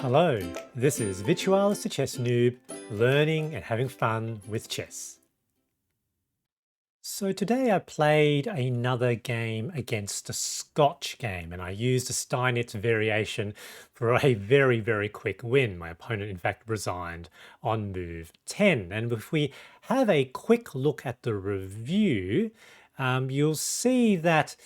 Hello, this is Virtualis the Chess Noob, learning and having fun with chess. So today I played another game against a Scotch game and I used a Steinitz variation for a very quick win. My opponent in fact resigned on move 10. And if we have a quick look at the review, you'll see that,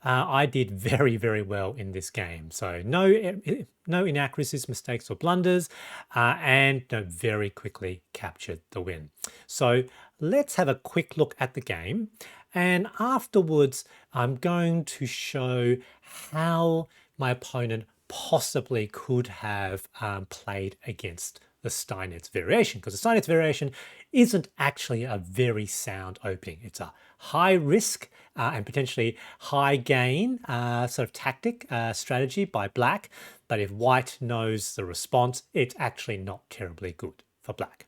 I did very well in this game. So no inaccuracies, mistakes or blunders, and very quickly captured the win. So let's have a quick look at the game. And afterwards, I'm going to show how my opponent possibly could have played against the Steinitz variation, because the Steinitz variation isn't actually a very sound opening. It's a high risk and potentially high gain sort of tactic strategy by black. But if white knows the response, it's actually not terribly good for black.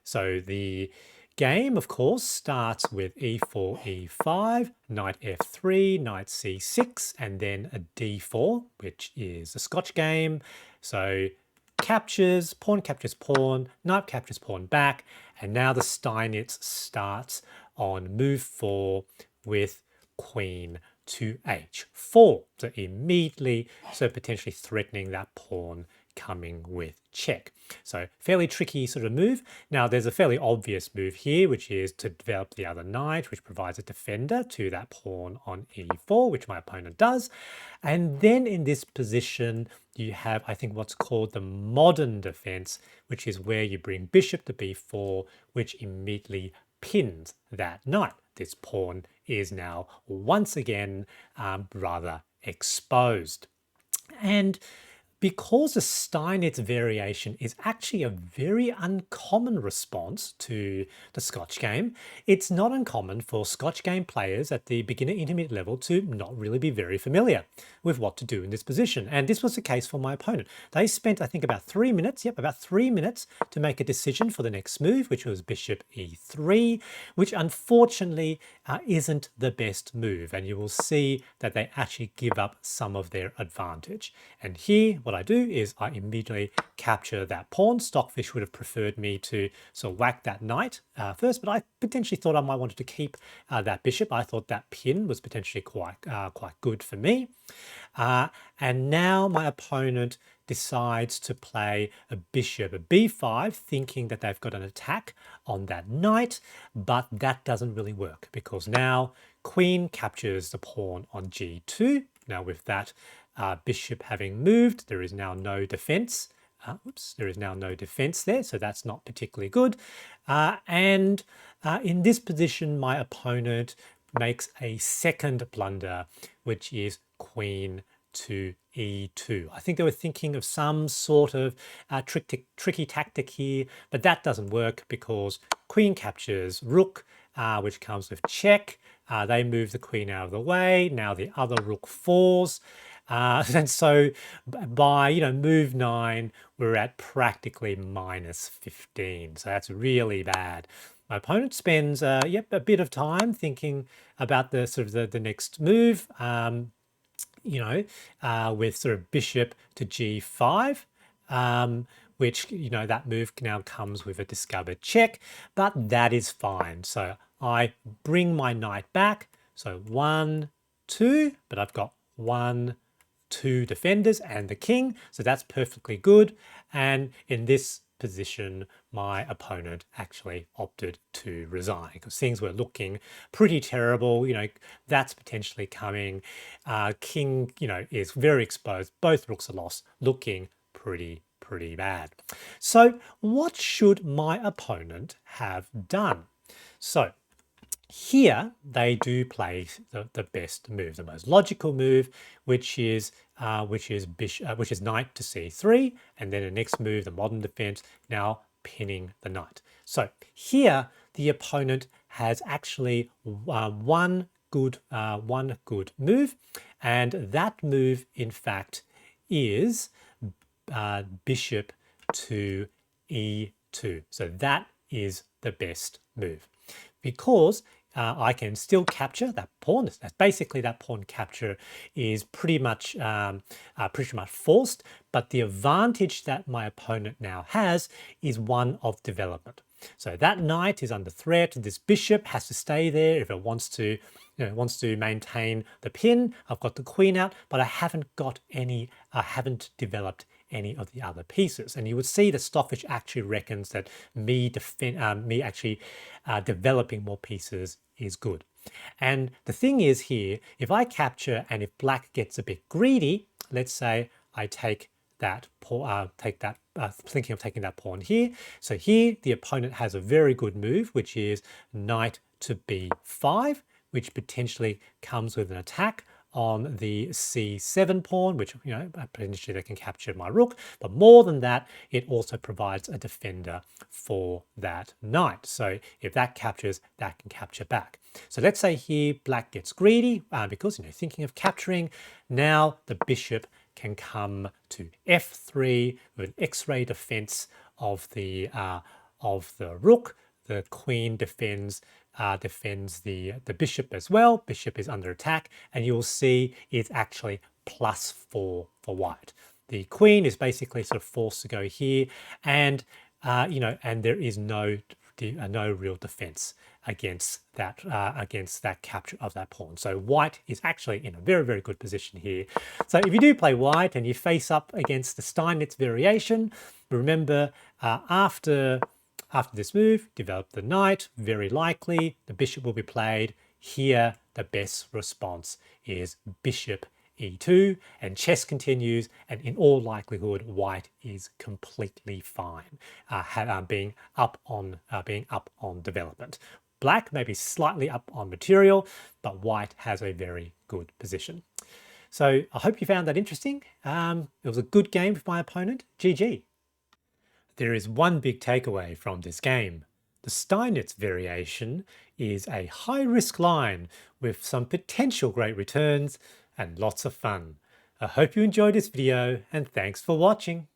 So the game, of course, starts with e4, e5, knight f3, knight c6, and then a d4, which is a Scotch game. So captures, pawn captures pawn, knight captures pawn back, and now the Steinitz starts on move 4 with queen to h4. So immediately, so potentially threatening that pawn coming with check. So fairly tricky sort of move. Now there's a fairly obvious move here, which is to develop the other knight, which provides a defender to that pawn on e4, which my opponent does. And then in this position, you have, I think, what's called the modern defense, which is where you bring bishop to b4, which immediately pins that knight. This pawn is now once again rather exposed. And because the Steinitz variation is actually a very uncommon response to the Scotch game, it's not uncommon for Scotch game players at the beginner intermediate level to not really be very familiar with what to do in this position. And this was the case for my opponent. They spent, I think, about 3 minutes, about 3 minutes to make a decision for the next move, which was bishop e3, which unfortunately isn't the best move. And you will see that they actually give up some of their advantage. And here, what I do is I immediately capture that pawn. Stockfish would have preferred me to sort of whack that knight first, but I potentially thought I might wanted to keep that bishop. I thought that pin was potentially quite good for me. And now my opponent decides to play a bishop, a b5, thinking that they've got an attack on that knight, but that doesn't really work because now queen captures the pawn on g2. Now with that bishop having moved, there is now no defense. There is now no defense there, so that's not particularly good. And in this position, my opponent makes a second blunder, which is queen to e2. I think they were thinking of some sort of tricky tactic here, but that doesn't work because queen captures rook, which comes with check. They move the queen out of the way. Now the other rook falls. And so by move 9, we're at practically minus 15. So that's really bad. My opponent spends a bit of time thinking about the sort of the next move. With sort of bishop to g5, which, that move now comes with a discovered check, but that is fine. So I bring my knight back. So 1, 2, but I've got 1, 2 defenders and the king. So that's perfectly good. And in this position, my opponent actually opted to resign because things were looking pretty terrible. That's potentially coming. King, is very exposed. Both rooks are lost, looking pretty bad. So what should my opponent have done? So here they do play the best move, the most logical move, which is knight to c3, and then the next move, the modern defense, now pinning the knight. So here the opponent has actually one good move, and that move in fact is bishop to e2. So that is the best move. Because I can still capture that pawn. That's basically that pawn capture is pretty much forced. But the advantage that my opponent now has is one of development. So that knight is under threat. This bishop has to stay there if it wants to, wants to maintain the pin. I've got the queen out, but I haven't developed any of the other pieces. And you would see the stockfish actually reckons that me actually developing more pieces is good. And the thing is here, if I capture and if black gets a bit greedy, let's say I take that pawn, thinking of taking that pawn here. So here the opponent has a very good move, which is knight to b5, which potentially comes with an attack on the c7 pawn, which, potentially they can capture my rook. But more than that, it also provides a defender for that knight. So if that captures, that can capture back. So let's say here black gets greedy because, thinking of capturing. Now the bishop can come to f3 with an X-ray defense of the rook. The queen defends the bishop as well. Bishop is under attack, and you'll see it's actually +4 for white. The queen is basically sort of forced to go here, and and there is no real defense against that capture of that pawn. So white is actually in a very, very good position here. So if you do play white and you face up against the Steinitz variation, remember after this move, develop the knight. Very likely the bishop will be played. Here the best response is bishop e2, and chess continues, and in all likelihood white is completely fine, being up on development. Black may be slightly up on material, but white has a very good position. So I hope you found that interesting. It was a good game for my opponent. GG. There is one big takeaway from this game. The Steinitz variation is a high-risk line with some potential great returns and lots of fun. I hope you enjoyed this video, and thanks for watching.